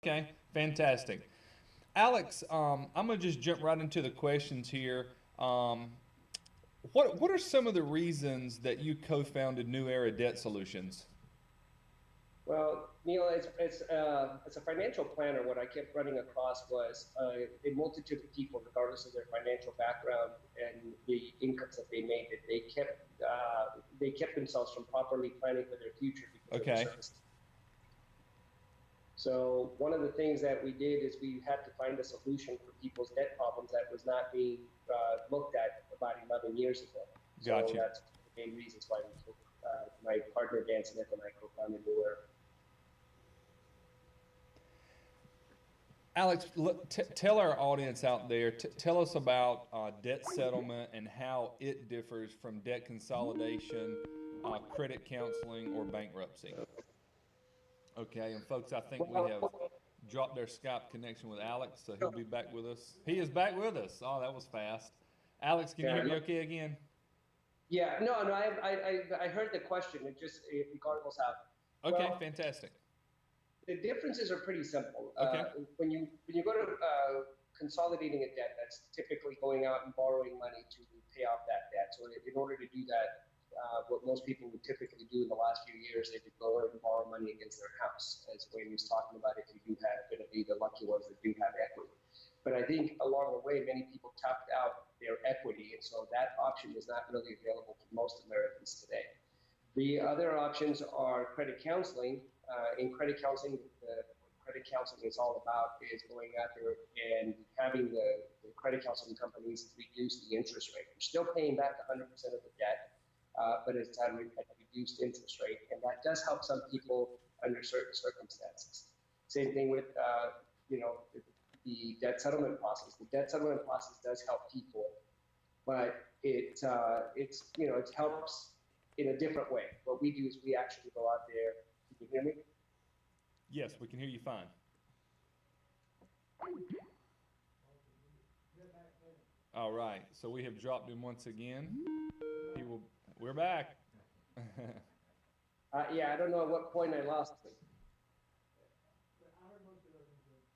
Okay, fantastic. Alex, I'm gonna just jump right into the questions here. What are some of the reasons that you co-founded New Era Debt Solutions? Well, Neil, as a financial planner, what I kept running across was a multitude of people, regardless of their financial background and the incomes that they made, that they kept themselves from properly planning for their future because of the Okay, services. So one of the things that we did is we had to find a solution for people's debt problems that was not being looked at about 11 years ago. So gotcha. that's one of the main reasons why we took my partner Dan Smith and I co-founded New Era. Alex, tell our audience out there, tell us about debt settlement and how it differs from debt consolidation, credit counseling, or bankruptcy. Okay, and folks, I think we have Well, dropped their Skype connection with Alex, so he'll be back with us. He is back with us. Oh, that was fast. Alex, can you hear yeah, me okay again? yeah, no, I heard the question. It gargles out. Okay, Well, fantastic. the differences are pretty simple. Okay, When you go to consolidating a debt, that's typically going out and borrowing money to pay off that debt. So in order to do that, what most people would typically do in the last few years, they would go and borrow money against their house, as Wayne was talking about. If you do have, going to be the lucky ones that do have equity. But I think along the way, many people tapped out their equity, and so that option is not really available to most Americans today. The other options are credit counseling. In credit counseling, what credit counseling is all about is going out there and having the credit counseling companies reduce the interest rate. You're still paying back 100% of the debt, but it's at a reduced interest rate, and that does help some people under certain circumstances. Same thing with the debt settlement process. The debt settlement process does help people, but it helps in a different way. What we do is we actually go out there. Can you hear me? yes, we can hear you fine. All right, so we have dropped him once again. He will. We're back. Yeah, I don't know at what point I lost it.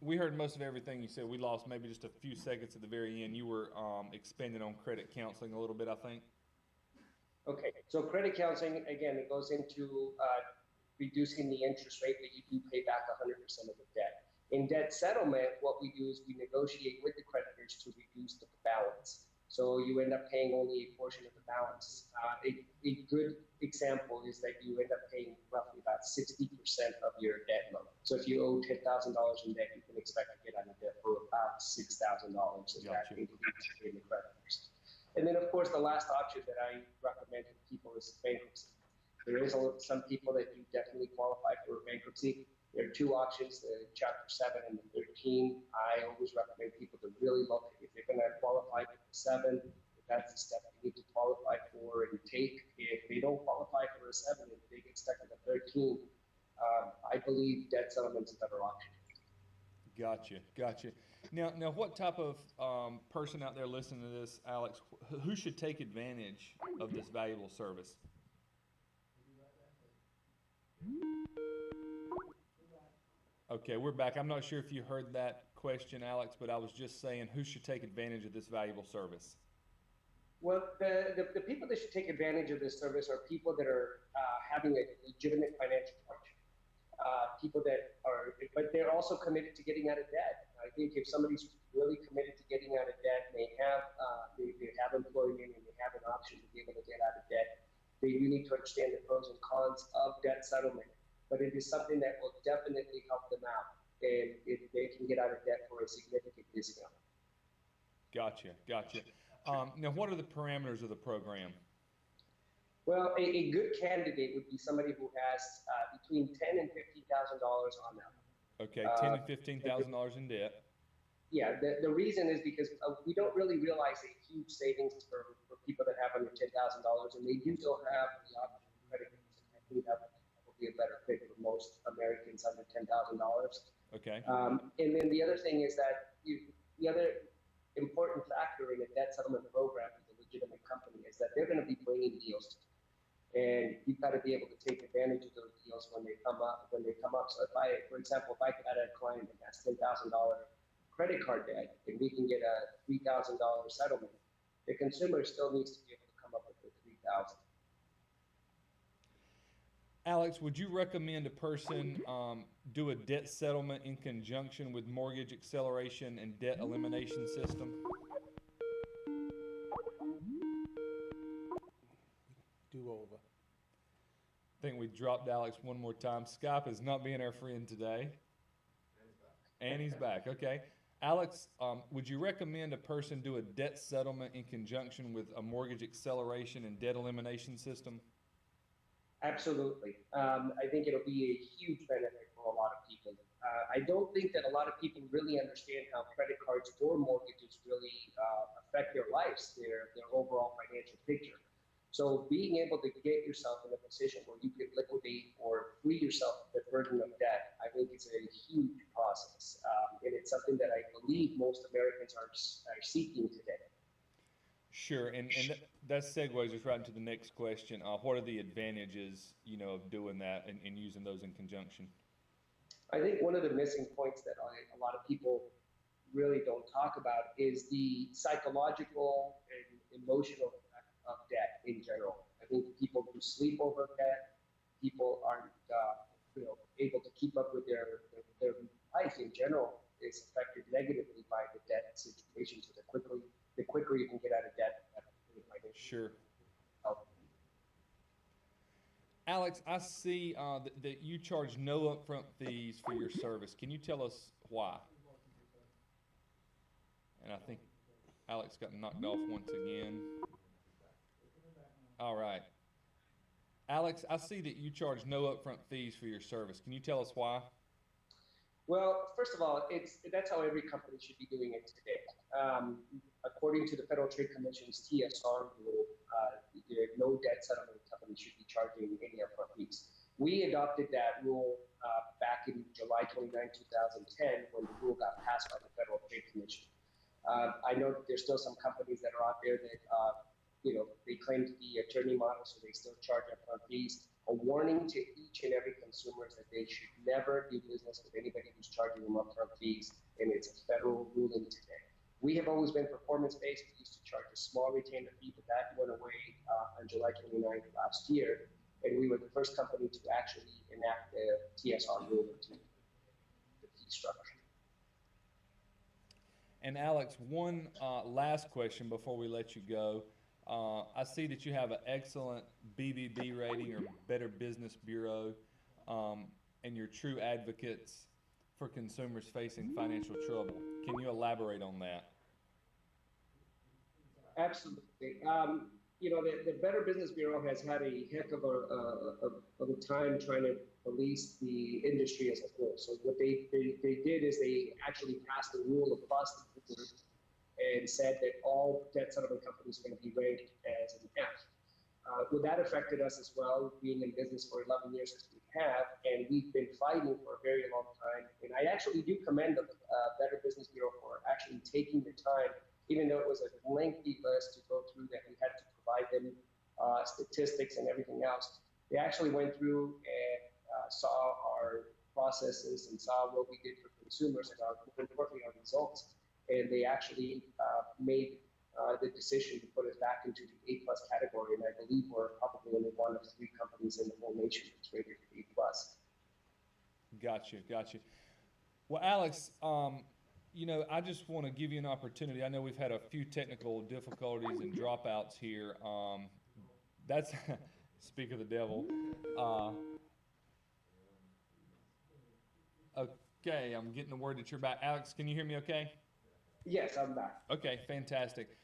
We heard most of everything you said. We lost maybe just a few seconds at the very end. You were expanding on credit counseling a little bit, I think. Okay, so credit counseling, again, it goes into reducing the interest rate that you do pay back 100% of the debt. In debt settlement, what we do is we negotiate with the creditors to reduce the balance. So you end up paying only a portion of the balance. A good example is that you end up paying roughly about 60% of your debt load. So if you owe $10,000 in debt, you can expect to get out of debt for about $6,000, and that Gotcha. includes paying the creditors. And then, of course, the last option that I recommend to people is bankruptcy. There is some people that do definitely qualify for bankruptcy. There are two options, the Chapter 7 and the 13. I always recommend people to really look if they're going to qualify for the 7, if that's the step they need to qualify for and take. If they don't qualify for a 7, if they get stuck in a 13, I believe debt settlement is a better option. Gotcha, gotcha. Now, what type of person out there listening to this, Alex, who should take advantage of this valuable service? Okay, we're back. I'm not sure if you heard that question, Alex, but I was just saying who should take advantage of this valuable service? Well, the people that should take advantage of this service are people that are having a legitimate financial hardship. People that are, but they're also committed to getting out of debt. I think if somebody's really committed to getting out of debt, they have employment and they have an option to be able to get out of debt, they do need to understand the pros and cons of debt settlement. But it is something that will definitely help them out, and if they can get out of debt for a significant discount. Gotcha, gotcha. Now, what are the parameters of the program? Well, a good candidate would be somebody who has between ten and $15,000 on them. Okay, ten Uh, and $15,000 in debt. Yeah, the reason is because we don't really realize a huge savings for people that have under $10,000, and they do still have the option of credit cards. I think that would be a better fit for most Americans under $10,000. Okay, And then the other thing is that the other important factor in a debt settlement program with a legitimate company is that they're going to be bringing deals to you. and you've got to be able to take advantage of those deals when they come up. So if I, for example, if I got a client that has $10,000 credit card debt, and we can get a $3,000 settlement, the consumer still needs to be able to come up with the 3,000. Alex, would you recommend a person do a debt settlement in conjunction with mortgage acceleration and debt elimination system? Do over. I think we dropped Alex one more time. Skype is not being our friend today. And he's back. Okay. Alex, would you recommend a person do a debt settlement in conjunction with a mortgage acceleration and debt elimination system? Absolutely. I think it'll be a huge benefit for a lot of people. I don't think that a lot of people really understand how credit cards or mortgages really affect their lives, their overall financial picture. So being able to get yourself in a position where you could liquidate or free yourself of the burden of debt, I think it's a huge process. And it's something that I believe most Americans are seeking today. Sure, and that segues us right into the next question. What are the advantages, of doing that and using those in conjunction? I think one of the missing points that a lot of people really don't talk about is the psychological and emotional effect of debt in general. I think people who sleep over debt, people aren't able to keep up with their life in general is affected negatively by the debt situation. So the quicker you can get out of debt, sure. Alex, I see that you charge no upfront fees for your service. Can you tell us why? And I think Alex got knocked off once again. All right. Alex, I see that you charge no upfront fees for your service. Can you tell us why? Well, first of all, that's how every company should be doing it today. According to the Federal Trade Commission's TSR rule, no debt settlement company should be charging any upfront fees. We adopted that rule back in July 29, 2010, when the rule got passed by the Federal Trade Commission. I know that there's still some companies that are out there that they claim to be attorney models, so they still charge upfront fees. A warning to each and every consumer is that they should never do business with anybody who's charging them upfront fees, and it's a federal ruling today. We have always been performance-based. We used to charge a small retainer fee, but that went away on July 29th last year, and we were the first company to actually enact the TSR rule into the fee structure. And Alex, one last question before we let you go. I see that you have an excellent BBB rating or Better Business Bureau, and you're true advocates for consumers facing financial trouble. Can you elaborate on that? Absolutely. The Better Business Bureau has had a heck of a time trying to police the industry as a whole. So what they did is they actually passed a rule across the board and said that all debt settlement companies are going to be ranked as an F. Well, that affected us as well, being in business for 11 years as we have, and we've been fighting for a very long time. And I actually do commend the Better Business Bureau for actually taking the time, even though it was a lengthy list to go through that we had to provide them statistics and everything else. They actually went through and saw our processes and saw what we did for consumers and more importantly, our results. And they actually made the decision to put us back into the A+ category. And I believe we're probably only one of 3 companies in the whole nation that's rated A+. Gotcha. Well, Alex, I just want to give you an opportunity. I know we've had a few technical difficulties and dropouts here. That's, speak of the devil. Okay, I'm getting the word that you're back. Alex, can you hear me okay? Yes, I'm back. Okay, fantastic.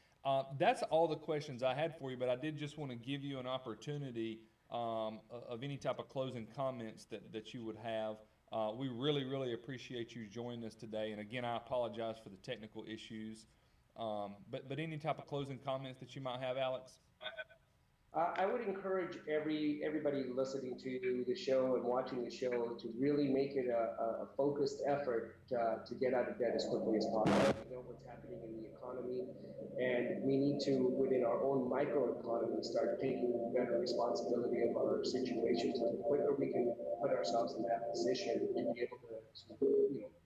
That's all the questions I had for you, but I did just want to give you an opportunity of any type of closing comments that you would have. We really appreciate you joining us today. And again, I apologize for the technical issues. But any type of closing comments that you might have, Alex? I would encourage everybody listening to the show and watching the show to really make it a focused effort to get out of debt as quickly as possible. We know what's happening in the economy, and we need to, within our own microeconomy, start taking better responsibility of our situations. And the quicker we can put ourselves in that position to be able to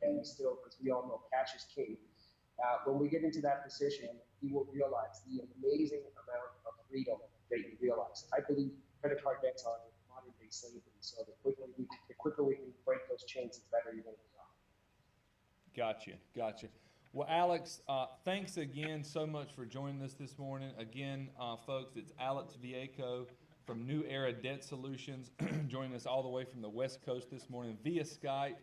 and still, because we all know cash is king. When we get into that position, you will realize the amazing amount of freedom that you realize. I believe credit card debts are modern day slavery. So the quicker we can break those chains, the better you're going to be off. Gotcha. Well, Alex, thanks again so much for joining us this morning. Again, folks, it's Alex Viecco from New Era Debt Solutions, joining us all the way from the West Coast this morning via Skype.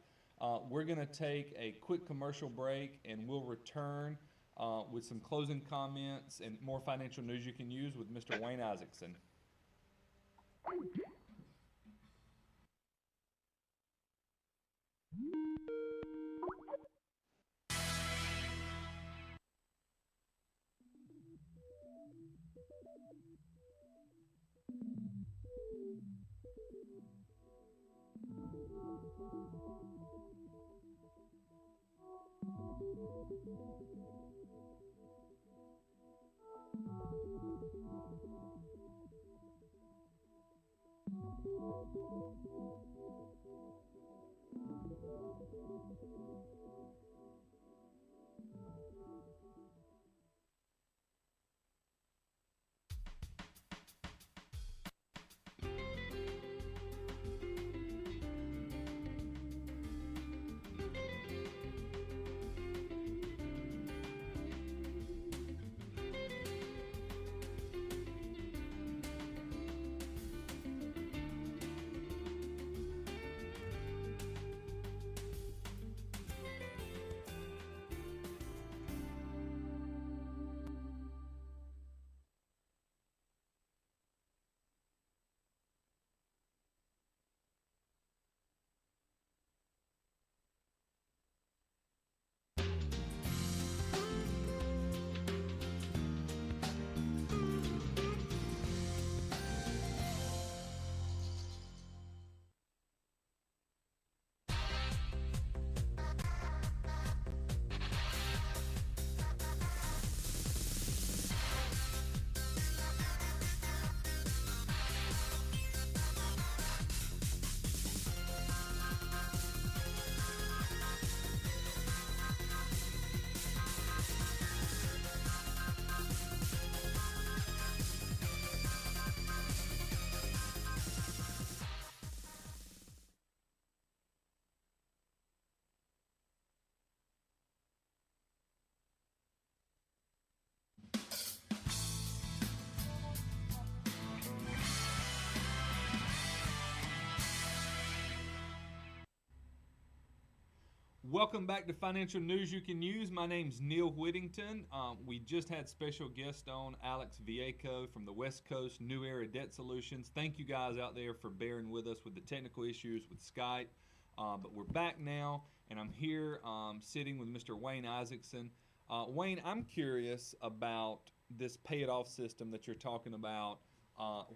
We're going to take a quick commercial break, and we'll return with some closing comments and more financial news you can use with Mr. Wayne Isaksen. Welcome back to Financial News You Can Use. My name's Neal Whittington. We just had special guest on, Alex Viecco from the West Coast, New Era Debt Solutions. Thank you guys out there for bearing with us with the technical issues with Skype. But we're back now, and I'm here sitting with Mr. Wayne Isaksen. Wayne, I'm curious about this pay-it-off system that you're talking about.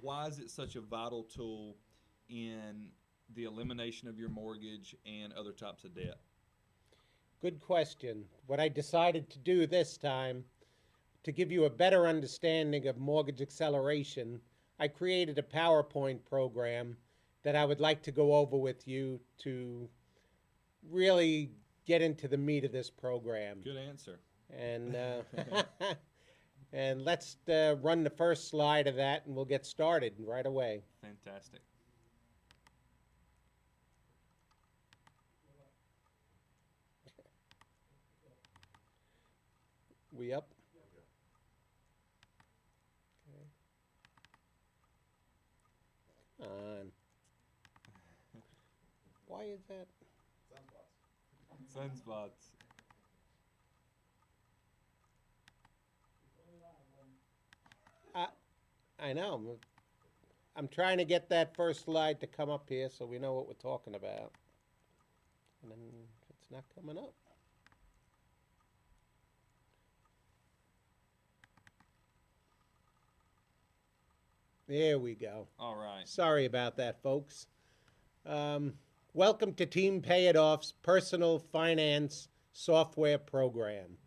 Why is it such a vital tool in the elimination of your mortgage and other types of debt? Good question. What I decided to do this time, to give you a better understanding of mortgage acceleration, I created a PowerPoint program that I would like to go over with you to really get into the meat of this program. Good answer. And and let's run the first slide of that, and we'll get started right away. Fantastic. We up? Okay. On. Why is that? Sunspots. I know. I'm trying to get that first slide to come up here so we know what we're talking about. And then it's not coming up. There we go. All right. Sorry about that, folks. Welcome to Team Pay It Off's personal finance software program.